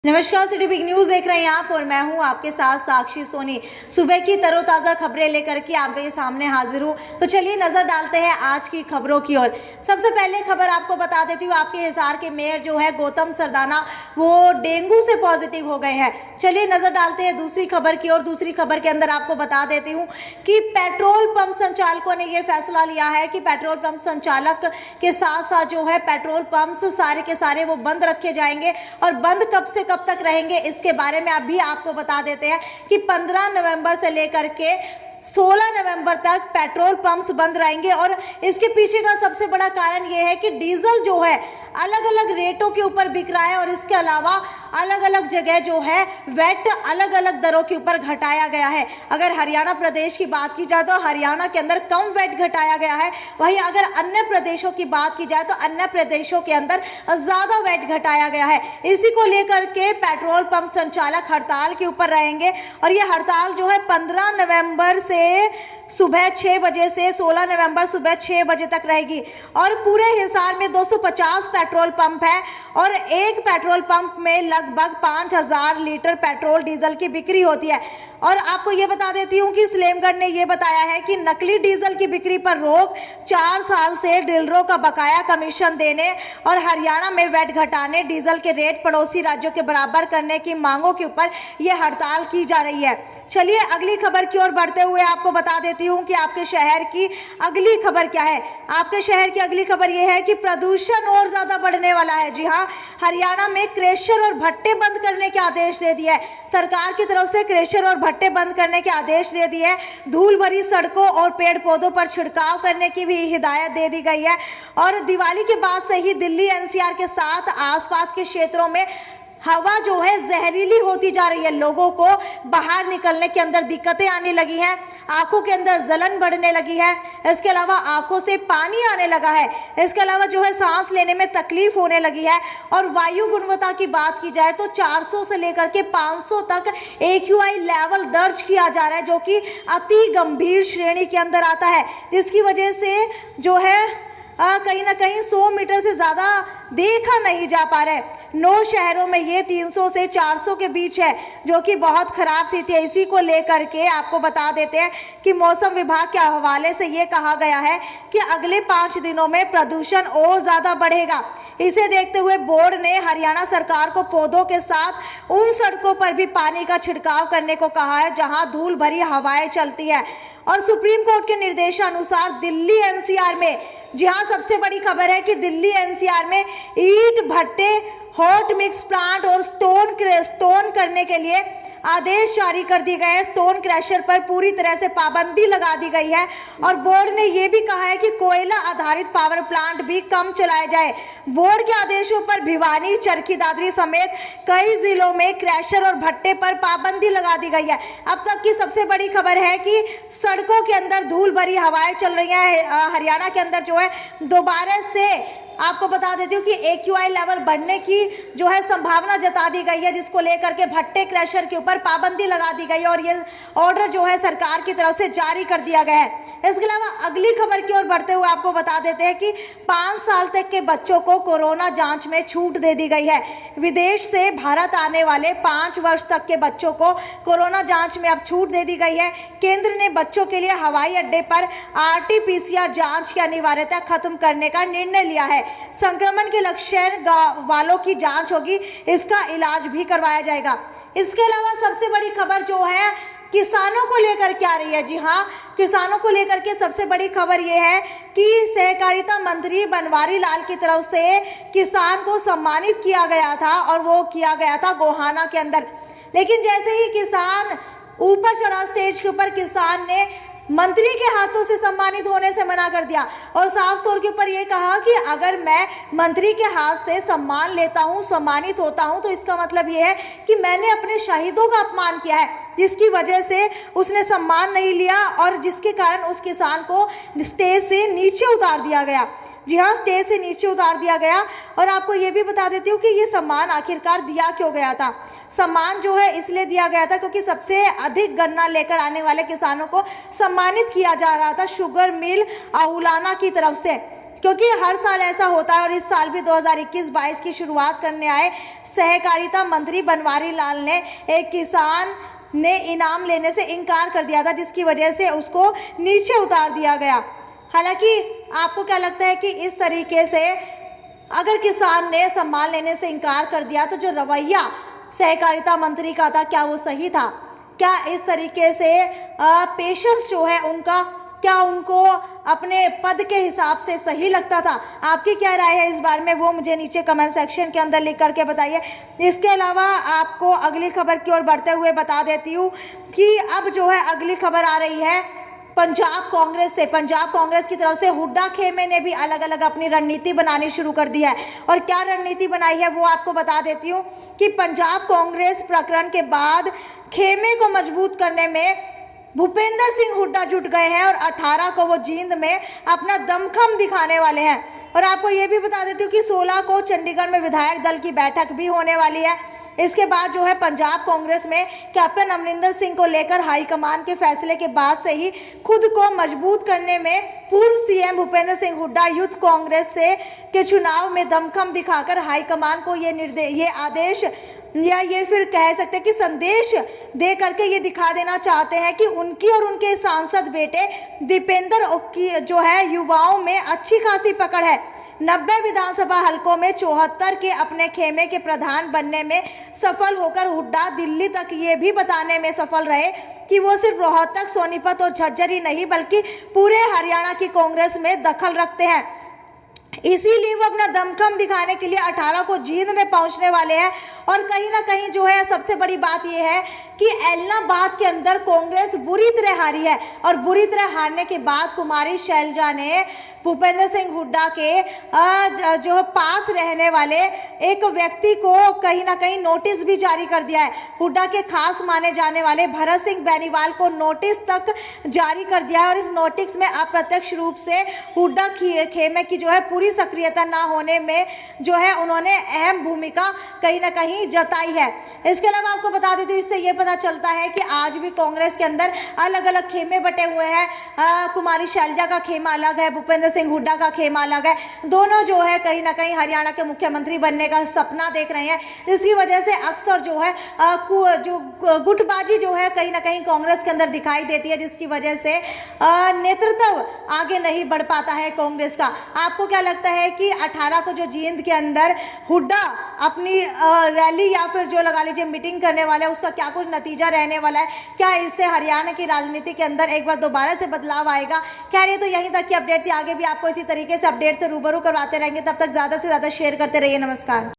नमस्कार, city big news देख रहे हैं आप और मैं हूं आपके साथ साक्षी सोनी। सुबह की तरोताज़ा खबरें लेकर के आपके सामने हाजिर हूं। तो चलिए नजर डालते हैं आज की खबरों की ओर। सबसे पहले खबर आपको बता देती हूं, आपके हिसार के मेयर जो है गौतम सरदाना, वो डेंगू से पॉजिटिव हो गए हैं। चलिए नजर डालते हैं दूसरी खबर की ओर। दूसरी खबर के अंदर आपको बता देती हूँ कि पेट्रोल पंप संचालकों ने यह फैसला लिया है कि पेट्रोल पंप संचालक के साथ साथ जो है पेट्रोल पंप्स सारे के सारे वो बंद रखे जाएंगे। और बंद कब से कब तक रहेंगे इसके बारे में अभी आपको बता देते हैं कि 15 नवंबर से लेकर के 16 नवंबर तक पेट्रोल पंप्स बंद रहेंगे। और इसके पीछे का सबसे बड़ा कारण यह है कि डीजल जो है अलग अलग रेटों के ऊपर बिक रहा है और इसके अलावा अलग अलग जगह जो है वैट अलग अलग दरों के ऊपर घटाया गया है। अगर हरियाणा प्रदेश की बात की जाए तो हरियाणा के अंदर कम वैट घटाया गया है, वहीं अगर अन्य प्रदेशों की बात की जाए तो अन्य प्रदेशों के अंदर ज़्यादा वैट घटाया गया है। इसी को लेकर के पेट्रोल पंप संचालक हड़ताल के ऊपर रहेंगे और ये हड़ताल जो है 15 नवंबर से सुबह 6 बजे से 16 नवंबर सुबह 6 बजे तक रहेगी। और पूरे हिसार में 250 पेट्रोल पंप है और एक पेट्रोल पंप में लगभग 5000 लीटर पेट्रोल डीजल की बिक्री होती है। और आपको ये बता देती हूँ कि स्लेमगढ़ ने ये बताया है कि नकली डीजल की बिक्री पर रोक, 4 साल से डीलरों का बकाया कमीशन देने और हरियाणा में वैट घटाने, डीजल के रेट पड़ोसी राज्यों के बराबर करने की मांगों के ऊपर यह हड़ताल की जा रही है। चलिए अगली खबर की ओर बढ़ते हुए आपको बता देती हूँ कि आपके शहर की अगली खबर क्या है। आपके शहर की अगली खबर यह है कि प्रदूषण और ज़्यादा बढ़ने वाला है। जी हाँ, हरियाणा में क्रेशर और भट्टे बंद करने के आदेश दे दिए है। सरकार की तरफ से क्रेशर और भट्टे बंद करने के आदेश दे दिए हैं। धूल भरी सड़कों और पेड़ पौधों पर छिड़काव करने की भी हिदायत दे दी गई है। और दिवाली के बाद से ही दिल्ली एनसीआर के साथ आसपास के क्षेत्रों में हवा जो है जहरीली होती जा रही है। लोगों को बाहर निकलने के अंदर दिक्कतें आने लगी हैं, आंखों के अंदर जलन बढ़ने लगी है, इसके अलावा आंखों से पानी आने लगा है, इसके अलावा जो है सांस लेने में तकलीफ होने लगी है। और वायु गुणवत्ता की बात की जाए तो 400 से लेकर के 500 तक AQI लेवल दर्ज किया जा रहा है, जो कि अति गंभीर श्रेणी के अंदर आता है, जिसकी वजह से जो है कहीं ना कहीं 100 मीटर से ज़्यादा देखा नहीं जा पा रहा है। 9 शहरों में ये 300 से 400 के बीच है, जो कि बहुत ख़राब स्थिति है। इसी को लेकर के आपको बता देते हैं कि मौसम विभाग के हवाले से ये कहा गया है कि अगले 5 दिनों में प्रदूषण और ज़्यादा बढ़ेगा। इसे देखते हुए बोर्ड ने हरियाणा सरकार को पौधों के साथ उन सड़कों पर भी पानी का छिड़काव करने को कहा है जहां धूल भरी हवाएं चलती है। और सुप्रीम कोर्ट के निर्देशानुसार दिल्ली एनसीआर में, जी हाँ, सबसे बड़ी खबर है कि दिल्ली एनसीआर में ईंट भट्टे, हॉट मिक्स प्लांट और स्टोन करने के लिए आदेश जारी कर दिए गए हैं। स्टोन क्रैशर पर पूरी तरह से पाबंदी लगा दी गई है। और बोर्ड ने यह भी कहा है कि कोयला आधारित पावर प्लांट भी कम चलाए जाए। बोर्ड के आदेशों पर भिवानी, चरखी दादरी समेत कई जिलों में क्रैशर और भट्टे पर पाबंदी लगा दी गई है। अब तक की सबसे बड़ी खबर है कि सड़कों के अंदर धूल भरी हवाएं चल रही हैं। हरियाणा के अंदर जो है दोबारा से आपको बता देती हूँ कि AQI लेवल बढ़ने की जो है संभावना जता दी गई है, जिसको लेकर के भट्टे क्रैशर के ऊपर पाबंदी लगा दी गई है और ये ऑर्डर जो है सरकार की तरफ से जारी कर दिया गया है। इसके अलावा अगली खबर की ओर बढ़ते हुए आपको बता देते हैं कि 5 साल तक के बच्चों को कोरोना जांच में छूट दे दी गई है। विदेश से भारत आने वाले 5 वर्ष तक के बच्चों को कोरोना जांच में अब छूट दे दी गई है। केंद्र ने बच्चों के लिए हवाई अड्डे पर RT-PCR जांच की अनिवार्यता खत्म करने का निर्णय लिया है। संक्रमण के लक्षण वालों की जांच होगी, इसका इलाज भी करवाया जाएगा। इसके अलावा सबसे बड़ी खबर जो है किसानों को लेकर क्या रही है। जी हाँ, किसानों को लेकर के सबसे बड़ी खबर यह है कि सहकारिता मंत्री बनवारी लाल की तरफ से किसान को सम्मानित किया गया था और वो किया गया था गोहाना के अंदर। लेकिन जैसे ही किसान ऊपर चढ़ा स्टेज के ऊपर, किसान ने मंत्री के हाथों से सम्मानित होने से मना कर दिया और साफ तौर के ऊपर ये कहा कि अगर मैं मंत्री के हाथ से सम्मान लेता हूँ, सम्मानित होता हूँ, तो इसका मतलब ये है कि मैंने अपने शहीदों का अपमान किया है, जिसकी वजह से उसने सम्मान नहीं लिया और जिसके कारण उस किसान को स्टेज से नीचे उतार दिया गया। जी हाँ, स्टेज से नीचे उतार दिया गया। और आपको ये भी बता देती हूँ कि ये सम्मान आखिरकार दिया क्यों गया था। सम्मान जो है इसलिए दिया गया था क्योंकि सबसे अधिक गन्ना लेकर आने वाले किसानों को सम्मानित किया जा रहा था शुगर मिल आहुलाना की तरफ से। क्योंकि हर साल ऐसा होता है और इस साल भी 2021-22 की शुरुआत करने आए सहकारिता मंत्री बनवारी लाल ने एक किसान ने इनाम लेने से इनकार कर दिया था, जिसकी वजह से उसको नीचे उतार दिया गया। हालांकि आपको क्या लगता है कि इस तरीके से अगर किसान ने सम्मान लेने से इनकार कर दिया तो जो रवैया सहकारिता मंत्री का था क्या वो सही था? क्या इस तरीके से पेशेंस जो है उनका, क्या उनको अपने पद के हिसाब से सही लगता था? आपकी क्या राय है इस बारे में, वो मुझे नीचे कमेंट सेक्शन के अंदर लिख करके बताइए। इसके अलावा आपको अगली खबर की ओर बढ़ते हुए बता देती हूँ कि अब जो है अगली खबर आ रही है पंजाब कांग्रेस से। पंजाब कांग्रेस की तरफ से हुड्डा खेमे ने भी अलग अलग अपनी रणनीति बनानी शुरू कर दी है और क्या रणनीति बनाई है वो आपको बता देती हूँ कि पंजाब कांग्रेस प्रकरण के बाद खेमे को मजबूत करने में भूपेंद्र सिंह हुड्डा जुट गए हैं और 18 को वो जींद में अपना दमखम दिखाने वाले हैं। और आपको ये भी बता देती हूँ कि 16 को चंडीगढ़ में विधायक दल की बैठक भी होने वाली है। इसके बाद जो है पंजाब कांग्रेस में कैप्टन अमरिंदर सिंह को लेकर हाईकमान के फैसले के बाद से ही खुद को मजबूत करने में पूर्व सीएम भूपेंद्र सिंह हुड्डा यूथ कांग्रेस से के चुनाव में दमखम दिखाकर हाईकमान को ये आदेश या ये फिर कह सकते हैं कि संदेश दे करके ये दिखा देना चाहते हैं कि उनकी और उनके सांसद बेटे दीपेंद्र की जो है युवाओं में अच्छी खासी पकड़ है। 90 विधानसभा हलकों में 74 के अपने खेमे के प्रधान बनने में सफल होकर हुड्डा दिल्ली तक ये भी बताने में सफल रहे कि वो सिर्फ रोहतक, सोनीपत और झज्जर ही नहीं बल्कि पूरे हरियाणा की कांग्रेस में दखल रखते हैं। इसीलिए वो अपना दमखम दिखाने के लिए 18 को जींद में पहुंचने वाले हैं। और कहीं ना कहीं जो है सबसे बड़ी बात यह है कि एलनाबाद के अंदर कांग्रेस बुरी तरह हारी है और बुरी तरह हारने के बाद कुमारी शैलजा ने भूपेंद्र सिंह हुड्डा के जो पास रहने वाले एक व्यक्ति को कहीं ना कहीं नोटिस भी जारी कर दिया है। हुड्डा के खास माने जाने वाले भरत सिंह बेनीवाल को नोटिस तक जारी कर दिया है और इस नोटिस में अप्रत्यक्ष रूप से हुड्डा खेमे की जो है पूरी सक्रियता ना होने में जो है उन्होंने अहम भूमिका कहीं ना कहीं जताई है। इसके अलावा आपको बता देती हूँ, इससे ये पता चलता है कि आज भी कांग्रेस के अंदर अलग अलग खेमे बटे हुए हैं। कुमारी शैलजा का खेमा अलग है, भूपेंद्र सिंह हुड्डा का खेमा अलग है। दोनों जो है कहीं ना कहीं हरियाणा के मुख्यमंत्री बनने का सपना देख रहे हैं, जिसकी वजह से अक्सर जो है जो गुटबाजी जो है कहीं ना कहीं कांग्रेस के अंदर दिखाई देती है, जिसकी वजह से नेतृत्व आगे नहीं बढ़ पाता है कांग्रेस का। आपको क्या लगता है कि 18 को जो जींद के अंदर हुड्डा अपनी रैली या फिर जो लगा लीजिए मीटिंग करने वाला है उसका क्या कुछ नतीजा रहने वाला है? क्या इससे हरियाणा की राजनीति के अंदर एक बार दोबारा से बदलाव आएगा? खैर ये तो यहीं तक की अपडेट थी, आगे भी आपको इसी तरीके से अपडेट से रूबरू करवाते रहेंगे। तब तक ज़्यादा से ज़्यादा शेयर करते रहिए। नमस्कार।